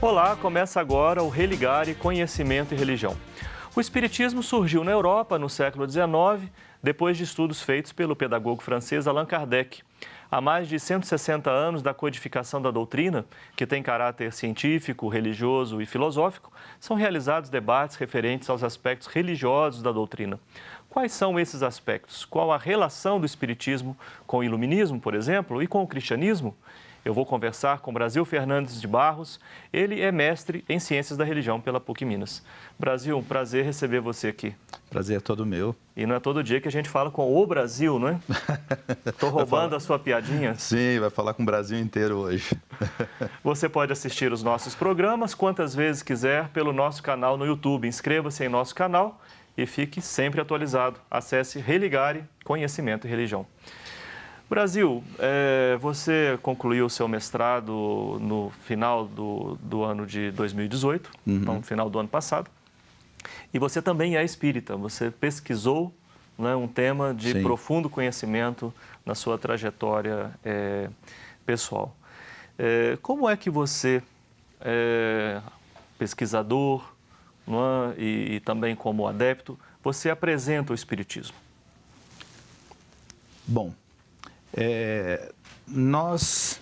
Olá, começa agora o Religare Conhecimento e Religião. O Espiritismo surgiu na Europa no século XIX, depois de estudos feitos pelo pedagogo francês Allan Kardec. Há mais de 160 anos da codificação da doutrina, que tem caráter científico, religioso e filosófico, são realizados debates referentes aos aspectos religiosos da doutrina. Quais são esses aspectos? Qual a relação do Espiritismo com o Iluminismo, por exemplo, e com o cristianismo? Eu vou conversar com Brasil Fernandes de Barros. Ele é mestre em Ciências da Religião pela PUC Minas. Brasil, um prazer receber você aqui. Prazer é todo meu. E não é todo dia que a gente fala com o Brasil, não é? Estou roubando a sua piadinha? Sim, vai falar com o Brasil inteiro hoje. Você pode assistir os nossos programas quantas vezes quiser pelo nosso canal no YouTube. Inscreva-se em nosso canal e fique sempre atualizado. Acesse Religare Conhecimento e Religião. Brasil, você concluiu o seu mestrado no final do ano de 2018, no final do ano passado, e você também é espírita. Você pesquisou, né, um tema de Sim. profundo conhecimento na sua trajetória pessoal. Como é que você, pesquisador, não é, e também como adepto, você apresenta o espiritismo? Bom, nós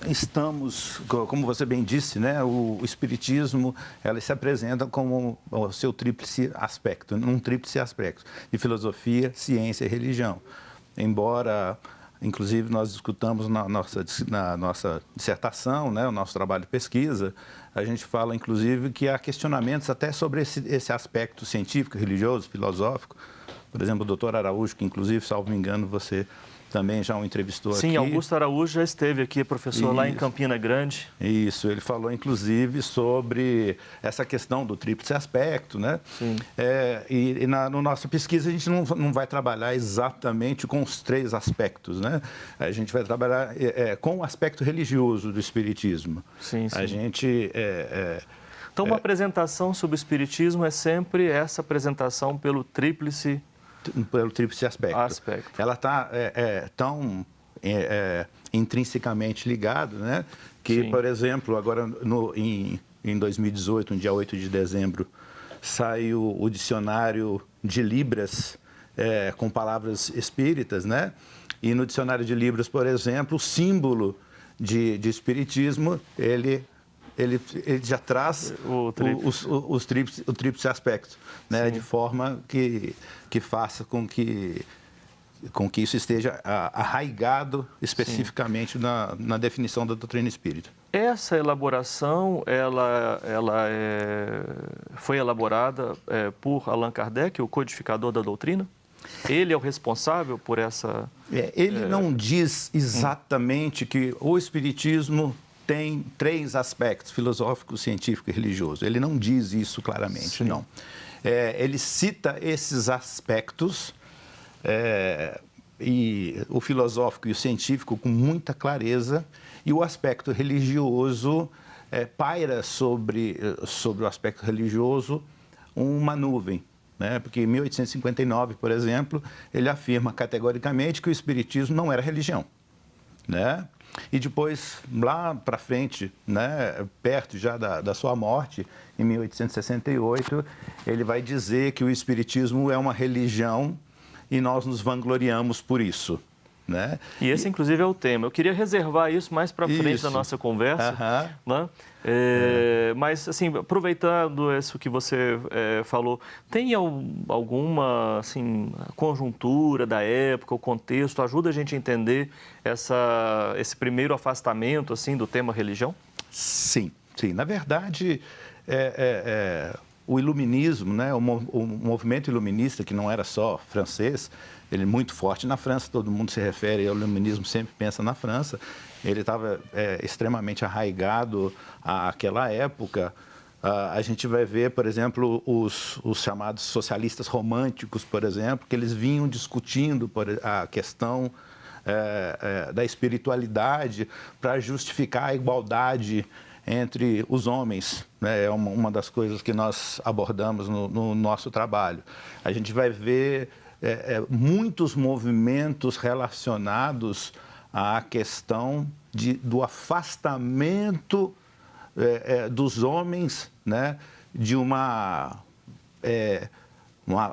estamos, como você bem disse, né, o Espiritismo, ela se apresenta como o seu tríplice aspecto, um tríplice aspecto de filosofia, ciência e religião. Embora, inclusive, nós discutamos na nossa dissertação, né, o nosso trabalho de pesquisa, a gente fala, inclusive, que há questionamentos até sobre esse aspecto científico, religioso, filosófico. Por exemplo, o doutor Araújo, que, inclusive, salvo me engano, você também já o entrevistou aqui. Sim, Augusto Araújo já esteve aqui, professor, lá em Campina Grande. Isso, ele falou inclusive sobre essa questão do tríplice aspecto, né? Sim. Na nossa pesquisa a gente não vai trabalhar exatamente com os três aspectos, né? A gente vai trabalhar com o aspecto religioso do Espiritismo. Sim, sim. A gente... Então, uma apresentação sobre o Espiritismo é sempre essa apresentação pelo tríplice aspecto. Ela está tão intrinsecamente ligada, né? Que, Sim. por exemplo, agora em 2018, no dia 8 de dezembro, saiu o dicionário de Libras com palavras espíritas, né? E no dicionário de Libras, por exemplo, o símbolo de espiritismo, ele já traz o tríplice aspecto, né? De forma que faça com que isso esteja arraigado especificamente na definição da doutrina espírita. Essa elaboração, ela foi elaborada por Allan Kardec, o codificador da doutrina? Ele é o responsável por essa... Ele não diz exatamente que o espiritismo tem três aspectos, filosófico, científico e religioso. Ele não diz isso claramente, Sim. não. Ele cita esses aspectos, e o filosófico e o científico com muita clareza, e o aspecto religioso paira sobre o aspecto religioso uma nuvem, né? Porque em 1859, por exemplo, ele afirma categoricamente que o espiritismo não era religião, né? E depois, lá para frente, né, perto já da sua morte, em 1868, ele vai dizer que o espiritismo é uma religião e nós nos vangloriamos por isso, né? E esse, inclusive, é o tema. Eu queria reservar isso mais para frente da nossa conversa, né? Mas, assim, aproveitando isso que você falou, tem alguma, assim, conjuntura da época, o contexto, ajuda a gente a entender esse primeiro afastamento, assim, do tema religião? Sim, sim. Na verdade, o iluminismo, né, o movimento iluminista, que não era só francês, ele é muito forte na França, todo mundo se refere ao iluminismo, sempre pensa na França. Ele estava extremamente arraigado àquela época. A gente vai ver, por exemplo, os chamados socialistas românticos, por exemplo, que eles vinham discutindo a questão da espiritualidade para justificar a igualdade entre os homens, né? É uma das coisas que nós abordamos no nosso trabalho. A gente vai ver muitos movimentos relacionados à questão do afastamento dos homens, né, de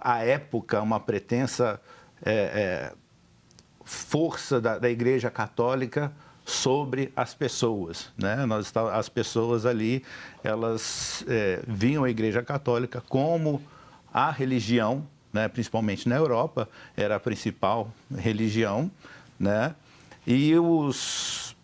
à época, uma pretensa força da Igreja Católica sobre as pessoas, né? As pessoas ali, elas viam a Igreja Católica como a religião, né? Principalmente na Europa, era a principal religião, né? E os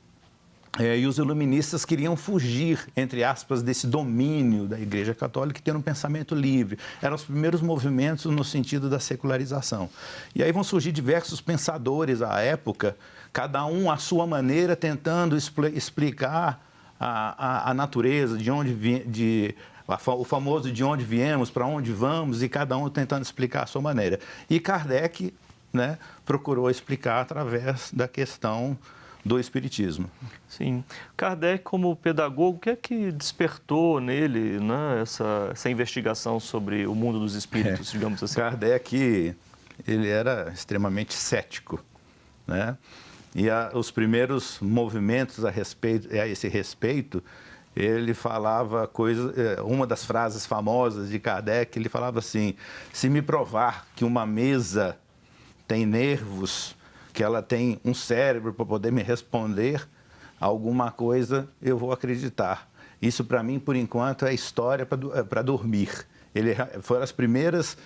iluministas queriam fugir, entre aspas, desse domínio da Igreja Católica e ter um pensamento livre. Eram os primeiros movimentos no sentido da secularização. E aí vão surgir diversos pensadores à época, cada um à sua maneira, tentando explicar a natureza, o famoso de onde viemos, para onde vamos, e cada um tentando explicar a sua maneira. E Kardec, né, procurou explicar através da questão do Espiritismo. Sim. Kardec, como pedagogo, o que é que despertou nele, né, essa investigação sobre o mundo dos espíritos, digamos assim? Kardec, ele era extremamente cético, né? E os primeiros movimentos a esse respeito, ele falava uma das frases famosas de Kardec, ele falava assim: se me provar que uma mesa tem nervos, que ela tem um cérebro para poder me responder alguma coisa, eu vou acreditar. Isso, para mim, por enquanto, é história para dormir. Foram as primeiras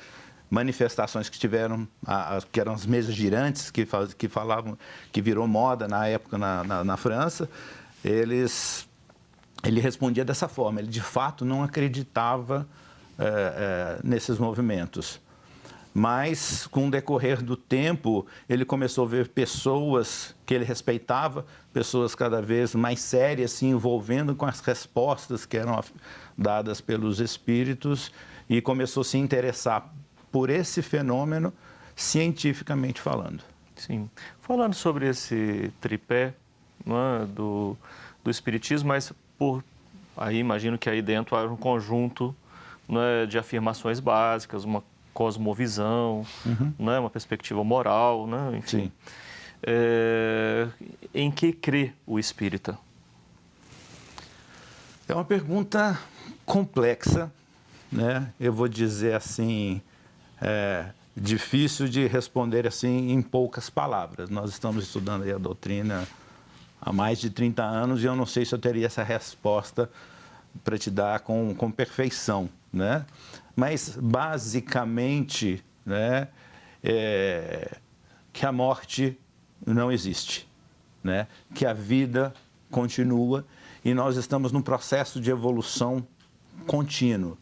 manifestações que tiveram, que eram as mesas girantes, que falavam, que virou moda na época na França. Ele respondia dessa forma, ele de fato não acreditava nesses movimentos. Mas, com o decorrer do tempo, ele começou a ver pessoas que ele respeitava, pessoas cada vez mais sérias, se envolvendo com as respostas que eram dadas pelos espíritos, e começou a se interessar por esse fenômeno, cientificamente falando. Sim. Falando sobre esse tripé, não é, do espiritismo, mas aí imagino que aí dentro há um conjunto, não é, de afirmações básicas, uma cosmovisão, né, uma perspectiva moral, né, enfim. Sim. Em que crê o espírita? É uma pergunta complexa, né? Eu vou dizer assim, difícil de responder assim em poucas palavras. Nós estamos estudando aí a doutrina há mais de 30 anos e eu não sei se eu teria essa resposta para te dar com perfeição, né? Mas, basicamente, né, que a morte não existe, né? Que a vida continua e nós estamos num processo de evolução contínuo,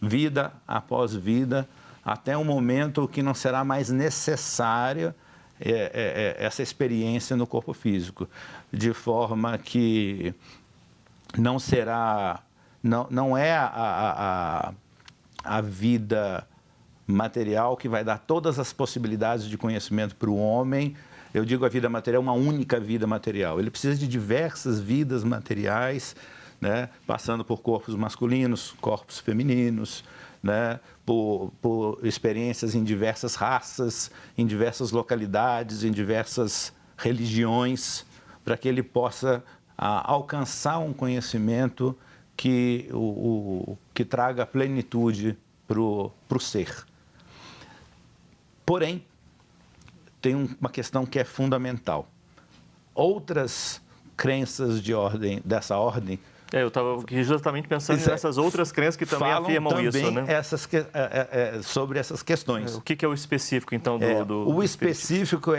vida após vida, até um momento que não será mais necessária essa experiência no corpo físico, de forma que não será, não é a vida material que vai dar todas as possibilidades de conhecimento para o homem. Eu digo a vida material, uma única vida material. Ele precisa de diversas vidas materiais, né? Passando por corpos masculinos, corpos femininos, né? Por experiências em diversas raças, em diversas localidades, em diversas religiões, para que ele possa alcançar um conhecimento que traga plenitude para o ser. Porém, tem uma questão que é fundamental. Outras crenças dessa ordem... Eu estava justamente pensando nessas outras crenças que também afirmam também isso, né? Sobre essas questões. O que é o específico, então, O específico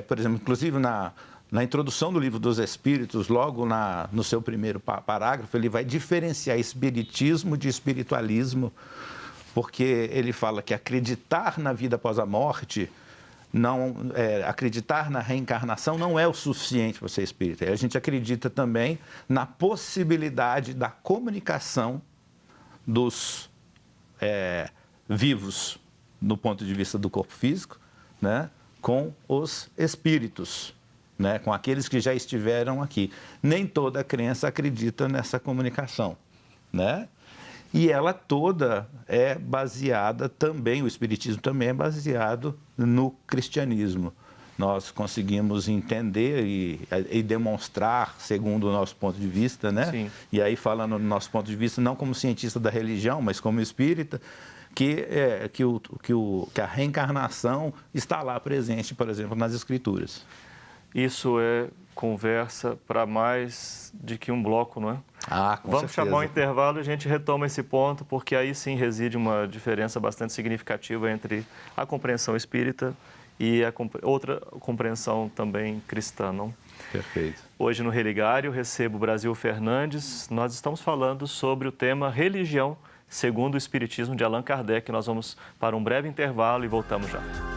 por exemplo, inclusive na introdução do Livro dos Espíritos, logo no seu primeiro parágrafo, ele vai diferenciar espiritismo de espiritualismo, porque ele fala que acreditar na vida após a morte, acreditar na reencarnação não é o suficiente para ser espírita. A gente acredita também na possibilidade da comunicação dos vivos, do ponto de vista do corpo físico, né, com os espíritos, né, com aqueles que já estiveram aqui. Nem toda crença acredita nessa comunicação, né? E ela toda é baseada também, o espiritismo também é baseado no cristianismo, nós conseguimos entender e demonstrar, segundo o nosso ponto de vista, né? Sim. E aí, falando do nosso ponto de vista, não como cientista da religião, mas como espírita, que a reencarnação está lá presente, por exemplo, nas Escrituras. Isso é conversa para mais de que um bloco, não é? Com Vamos certeza. chamar um intervalo e a gente retoma esse ponto, porque aí sim reside uma diferença bastante significativa entre a compreensão espírita e outra compreensão também cristã, não? Perfeito. Hoje no Religário recebo Brasil Fernandes. Nós estamos falando sobre o tema religião segundo o Espiritismo de Allan Kardec. Nós vamos para um breve intervalo e voltamos já.